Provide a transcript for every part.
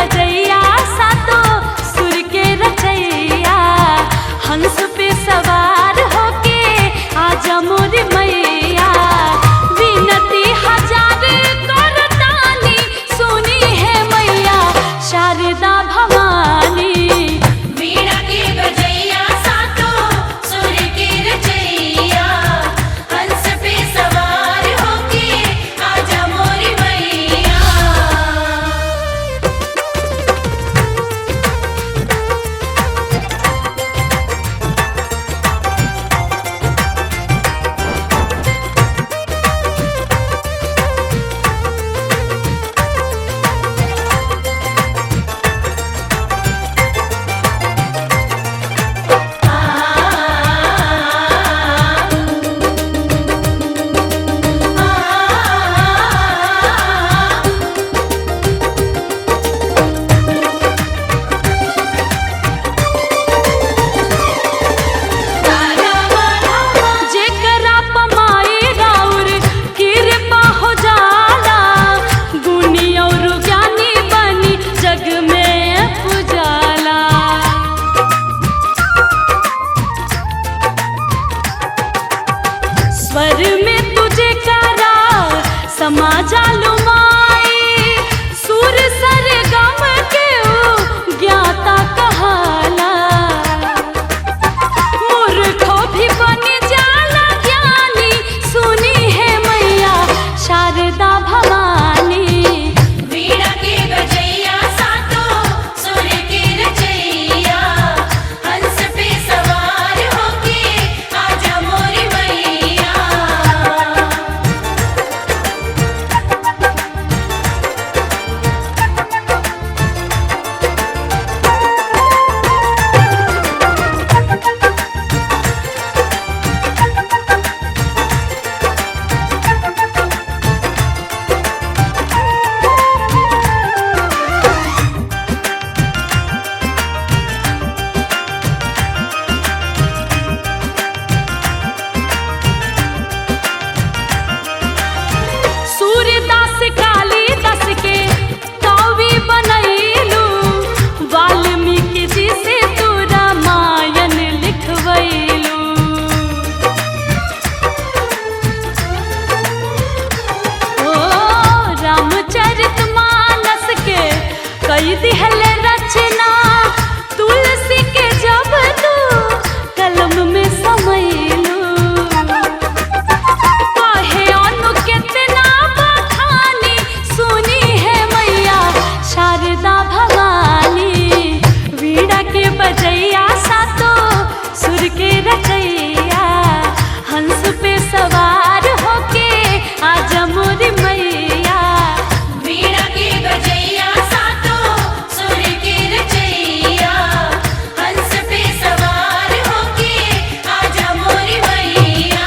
बजैया सातो सुर के रचैया, हंस पे सवार होके आजा मोरी मैया। विनती हजार करतानी सुनी है मैया शारदा भवानी। वीणा के बजैया सातो सुर के रचैया, हंस पे सवार होके आजा मोरी मैया। जेकरा पमाई राउर कृपा हो जाला, गुणी और ज्ञानी बनी जग में पुजाला। स्वर में तुझे करा समा जालू माई, सुर सर गम के ऊ ज्ञाता कहाला। मूर्खों भी बन जाला ज्ञानी सुनी है मैया शारदा भवानी। वीणा के बजैया सातो सुर के रचैया, हंस पे सवार होके आजा मोरी मैया। सूर्यदास कालिदास के कवि बनैलू, वाल्मीकि जी से तू रामायण लिखवैलू। ओ रामचरितमानस के कई दिहल रचना, तुलसी के जब तू कलम में समैलू। काहे अनु कितना बखानी सुनी है मैया शारदा भवानी। वीणा के बजैया सातो सुर के रचैया, हंस पे सवार होके आजा मोरी मैया। वीणा के बजैया सातो सुर के रचैया, हंस पे सवार होके आजा मोरी मैया।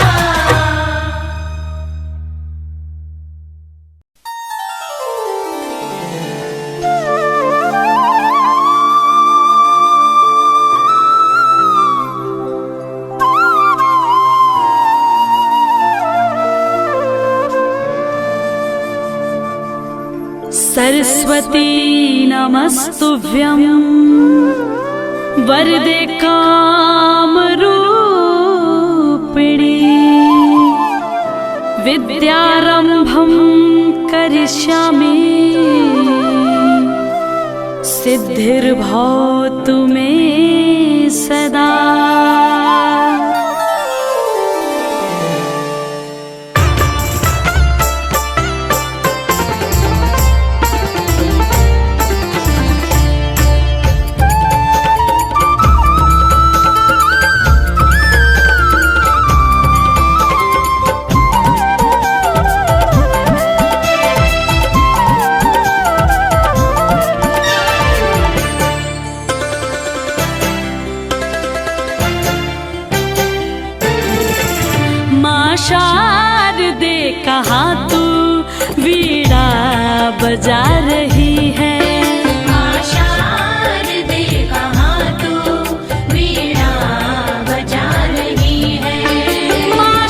सरस्वती नमस्तुभ्यं वरदे कामरूपिणी, विद्यारंभं करिष्यामि सिद्धिर्भवतु मे सदा। शारदे कहाँ तू वीणा बजा रही है। शारदे कहाँ तू वीणा बजा रही है।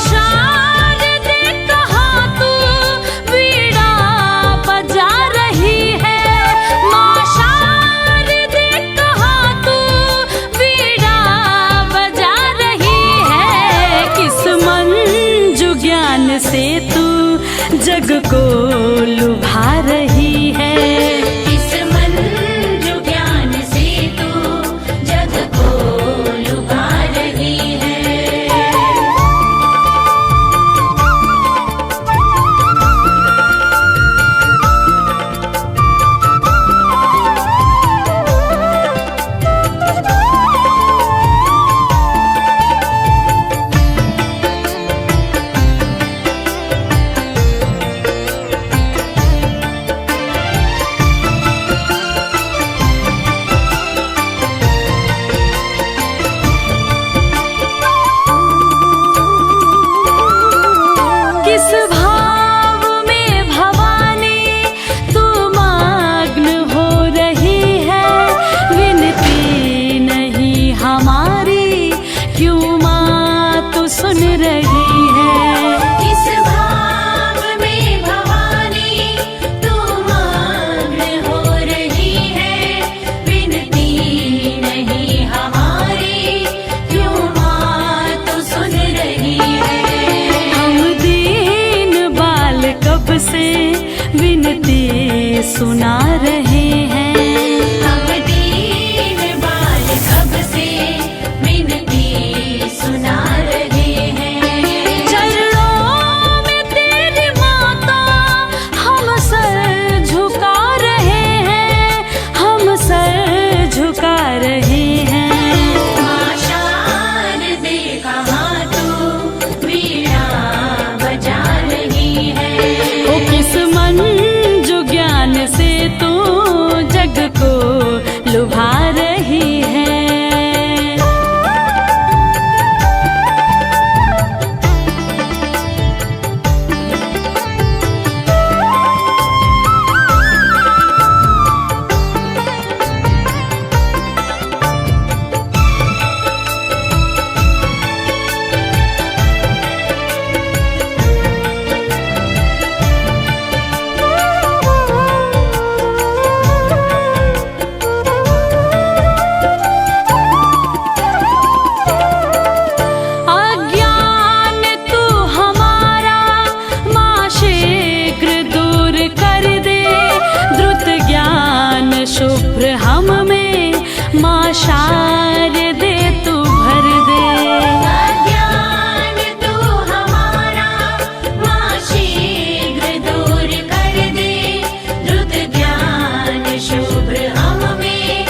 शारदे कहाँ तू वीणा बजा रही है। को लुभा रही है। इस मंजू ज्ञान से तू जग को लुभा रही है। किस भाव में भवानी तू मग्न हो रही है, विनती नहीं हमारी क्यों माँ तू सुन रही है। इस भाव में भवानी तू मग्न हो रही है, विनती नहीं हमारी क्यों माँ तू सुन रही है। हम दीन बाल कब से विनती सुना रहे हैं। हम दीन बाल कब से विनती सुना रहे हैं। चरणों में तेरी माता हम सर झुका रहे हैं, हम सर झुका रहे हैं। माँ शारदे कहाँ तू वीणा बजा रही है। ओ किस मंजू ज्ञान से तू जग को लुभा रही है। अज्ञान तू हमारा माँ शीघ्र दूर कर दे, द्रुत ज्ञान शुभ्र हम में माँ शारदे तू भर दे। अज्ञान तू हमारा माँ शीघ्र दूर कर दे, द्रुत ज्ञान शुभ्र हम में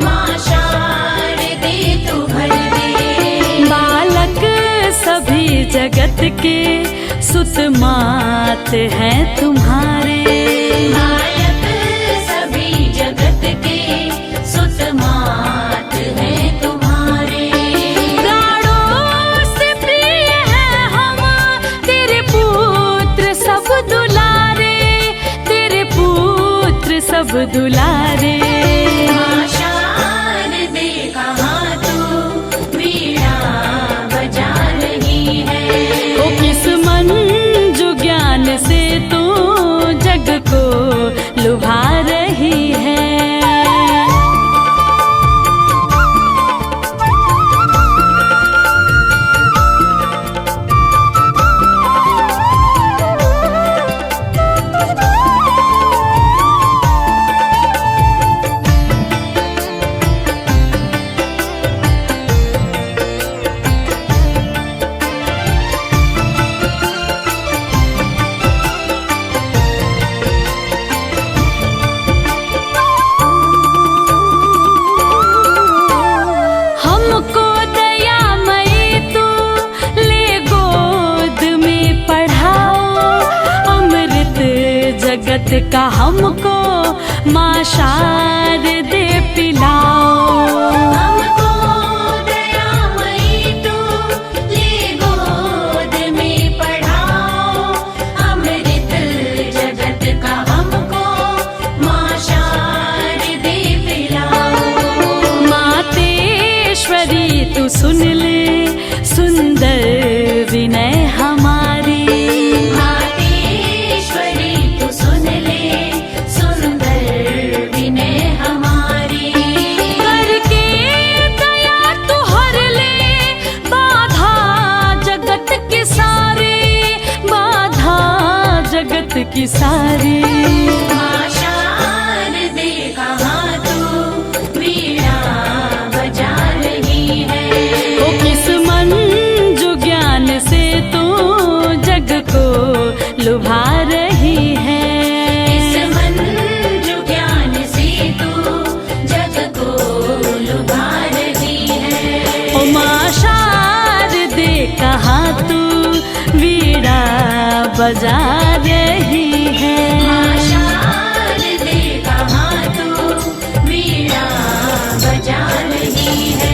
माँ शारदे तू भर दे। बालक सभी जगत के सुत मात हैं तुम्हारे। बालक सभी जगत के सुत मात हैं तुम्हारे। प्राणों से प्रिय है हम तेरे पुत्र सब दुलारे, तेरे पुत्र सब दुलारे। माँ शारदे कहाँ तू वीणा बजा रही है। ओ किस मंजू ज्ञान से तू जग को लुभा रही है। हमको दयामयी तू ले गोद में पढ़ाओ, अमृत जगत का हमको माँ शारदे पिलाओ। हमको दयामयी तू ले गोद में पढ़ाओ, अमृत जगत का हमको माँ शारदे पिलाओ। मातेश्वरी तू सुन ले सुंदर विनय हमारी। मातेश्वरी तू सुन ले सुंदर विनय हमारी। करके दया तू हर ले बाधा जगत के सारे, बाधा जगत की लुभा रही है। इस मंजू ज्ञान से तू जग को लुभा रही है। उमा शारदे कहाँ तू वीणा बजा रही है। माँ शारदे कहाँ तू वीणा बजा रही है।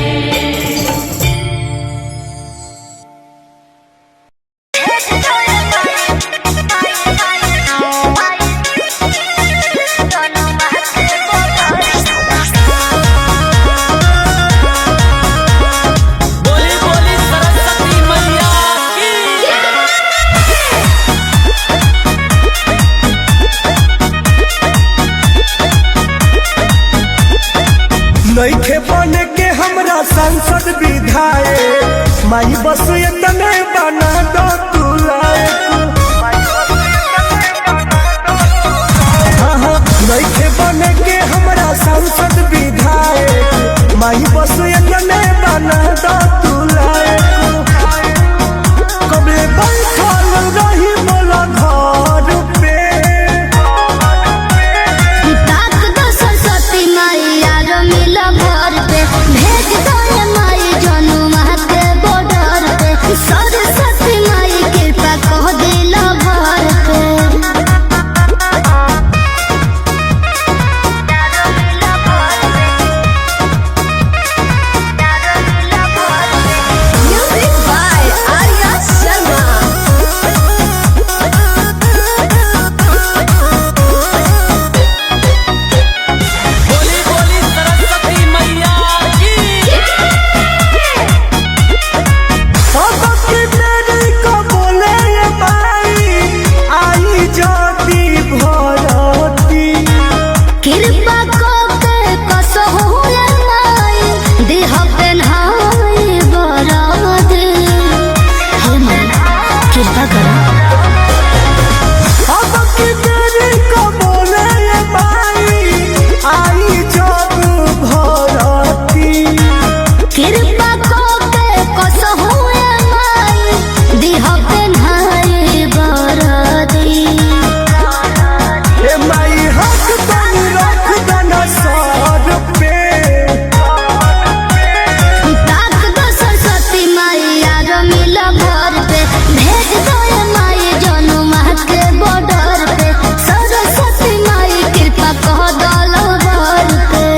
बोली बोली सरस्वती मैया की। नइखे बने के हमरा सांसद विधायक, माई बस इतने बना दो तू लायक। हाँ हाँ, नइखे बने के हमरा सांसद विधायक, माई बस इतने बना दो तू लायक। कबले बैठल रही मोला घर पे, ताक दो सरस्वती मैया रो मिला घर पे, भेज दो ये माई जनुमा के बॉर्डर पे। सरस्वती माई कृपा कह दिला भर पे। Music by Arya Sharma. बोली बोली सरस्वती मैया की। सबकी मेरी को बोले ये माई, आई जाती भरती। कृपा को के कसहु ये माई, देह पेन्हाई बरादे। हे माई कृपा करो। सबकी मेरी को बोले ये माई, आई जाती भरती। कृपा को के कसहु ये माई, देह पेन्हाई बरादे। ए माई हक तनी रख दना सर पे, ताक दो सरस्वती मैया रो मिला घर पे, भेज दो ये माई जनुमा के बॉर्डर पे। सरस्वती माई कृपा कह दलो भर पे।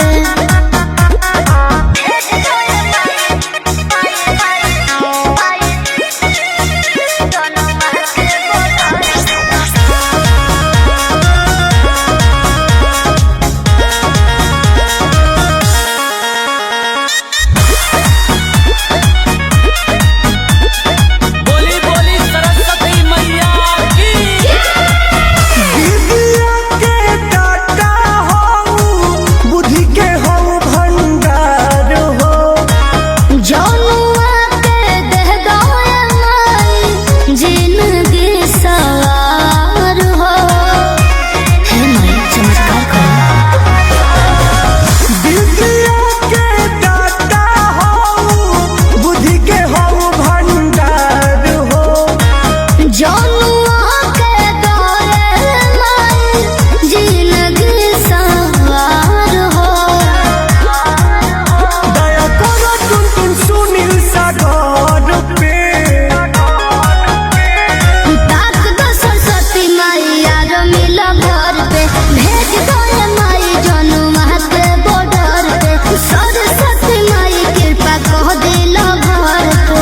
बोली बोली सरस्वती मैया की। विद्या के दाता हो, बुद्धि के हो भंडार हो। जनुआ के देह दो ये माई, जिंदगी सवार हो। हे माई चमत्कार करो। विद्या के दाता हो, बुद्धि के हो भंडार हो। जनुआ के दो ये माई, जिंदगी सवार हो। दया करो तुम सुनील सागर पे, ताक दो सरस्वती मैया रो मिला घर पे, भेज दो ये माई जनुमा के बॉर्डर पे। सरस्वती माई कृपा कह दिला घर पे।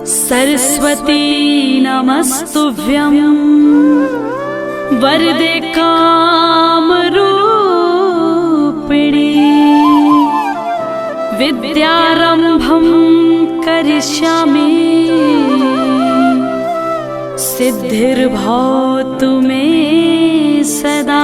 सरस्वती नमस्तुभ्यं वरदे कामरूपिणी। विद्यारम्भं करिष्यामि सिद्धिर्भवतु मे सदा।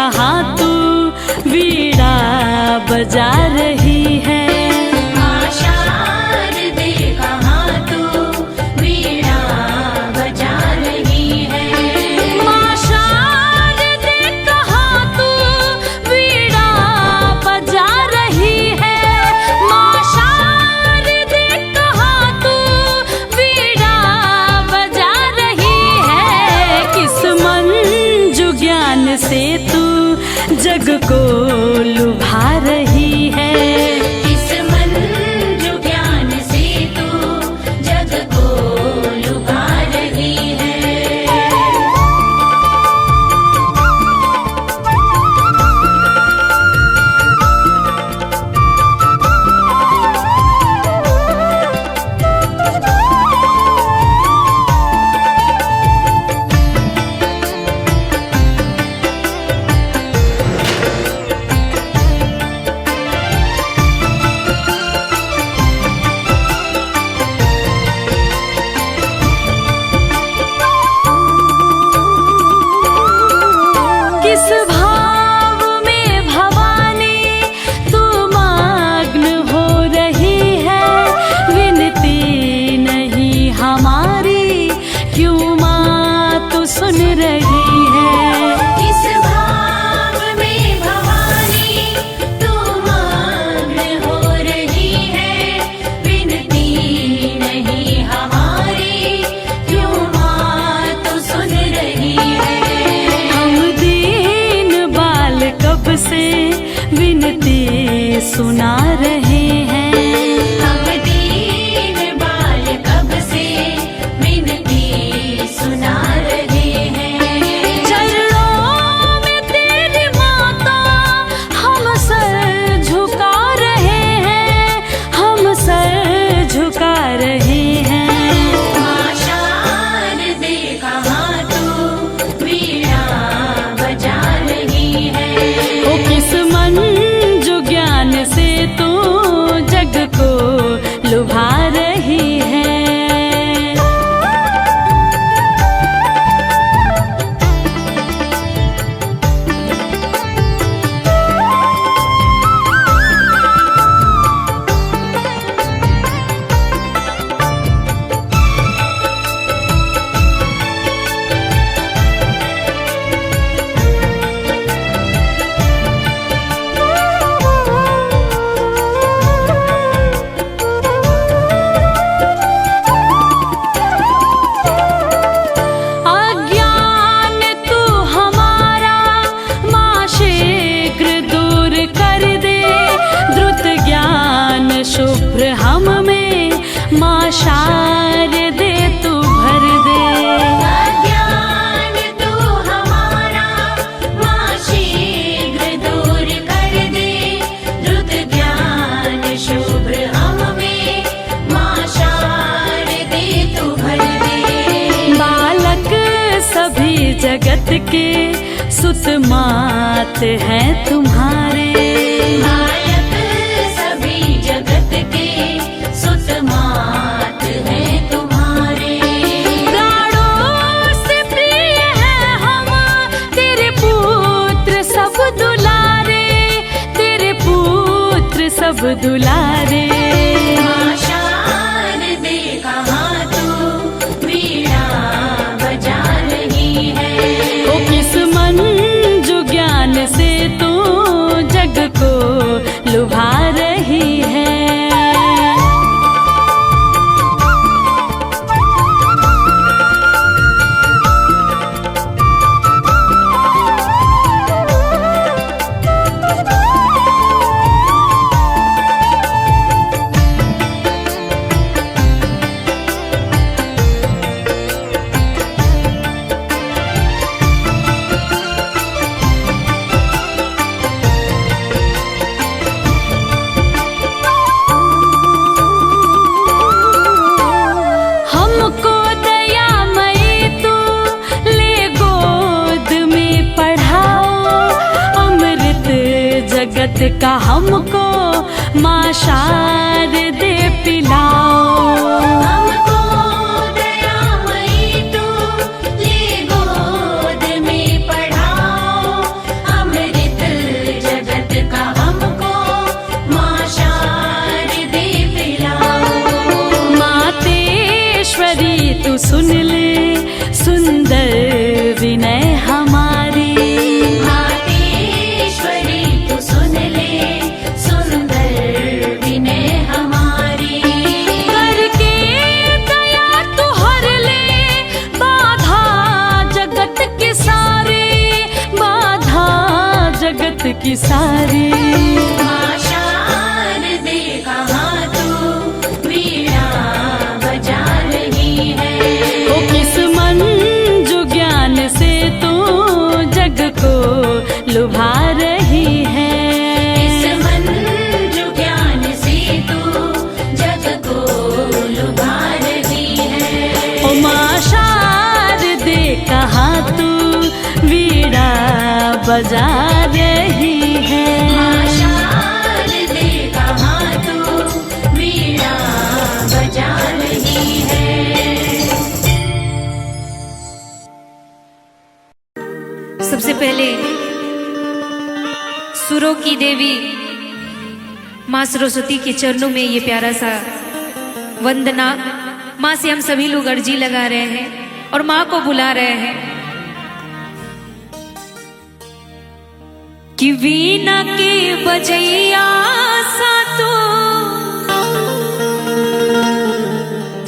कहाँ तू वीणा बजा रही है। माँ शारदे कहाँ तू वीणा बजा रही है। माँ शारदे कहाँ तू वीणा बजा रही है। माँ शारदे कहाँ तू वीणा बजा रही है। किस मंजू ज्ञान से तू जग को लुभा रही है। इस मंजू ज्ञान से तू जग को लुभा रही है। किस भाव में भवानी तू मग्न हो रही है। विनती नहीं हमारी क्यों माँ तू सुन रही है। इस भाव में भवानी तू मग्न हो रही है। विनती नहीं हमारी क्यों माँ तू सुन रही है। हम दीन बाल कब से विनती सुना रहे हैं। हम दीन बाल कब से विनती सुना रहे हैं। चरणों में तेरी माता हम सर झुका रहे हैं। हम सर झुका रहे हैं। माँ शारदे कहाँ तू वीणा बजा रही है। ओ किस मंजू ज्ञान से तू जग को लुभा रही है। अज्ञान तू हमारा माँ शीघ्र दूर कर दे। द्रुत ज्ञान शुभ्र हम में माँ शारदे तू भर दे। अज्ञान तू हमारा माँ शीघ्र दूर कर दे। द्रुत ज्ञान शुभ्र हम में माँ शारदे तू भर दे। बालक सभी जगत के सुत मात हैं तुम्हारे। बालक सभी जगत के सुत मात हैं तुम्हारे। प्राणों से प्रिय है हम तेरे पुत्र सब दुलारे। तेरे पुत्र सब दुलारे। माँ शारदे कहाँ तू वीणा बजा रही है। ओ किस मंजू ज्ञान से तू जग को लुभा रही है। जगत का हमको माँ शारदे पिलाओ। हमको दयामयी तू ले गोद में पढ़ाओ, अमृत सुन ले सुंदर विनय हमारी। मातेश्वरी तू सुन ले सुंदर विनय हमारी। करके दया तू हर ले बाधा जगत की सारी, बाधा जगत की सारी। माँ शारदे कहाँ तू वीणा बजा रही है। ओ किस मन जो ज्ञान से तू जग को लुभा रही है। इस मन जो ज्ञान से तू जग को लुभा रही है। ओ माँ शारदे कहाँ तू वीणा बजा रही है। माँ शारदे कहाँ तू वीणा बजा रही है। सबसे पहले सुरों की देवी माँ सरस्वती के चरणों में ये प्यारा सा वंदना माँ से हम सभी लोग अर्जी लगा रहे हैं और माँ को बुला रहे हैं कि वीणा के बजैया सा तो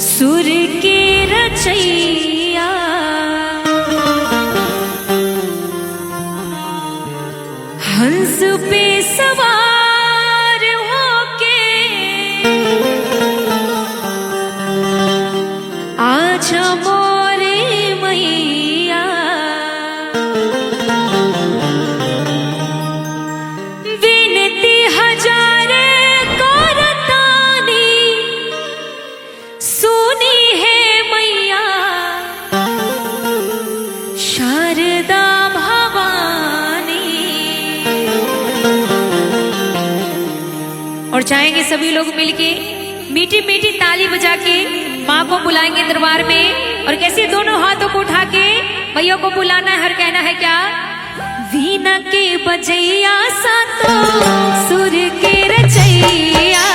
सुर के रचैया हंस पे सवार होके आजा मोरे मैया। विनती हजार करतानी सुनी है मैया शारदा भवानी। और चाहेंगे सभी लोग मिलके मीठी मीठी ताली बजा के माँ को बुलाएंगे दरबार में। और कैसे दोनों हाथों को उठा के मैया को बुलाना है। हर कहना है क्या? वीणा के बजैया सा तो सुर के रचैया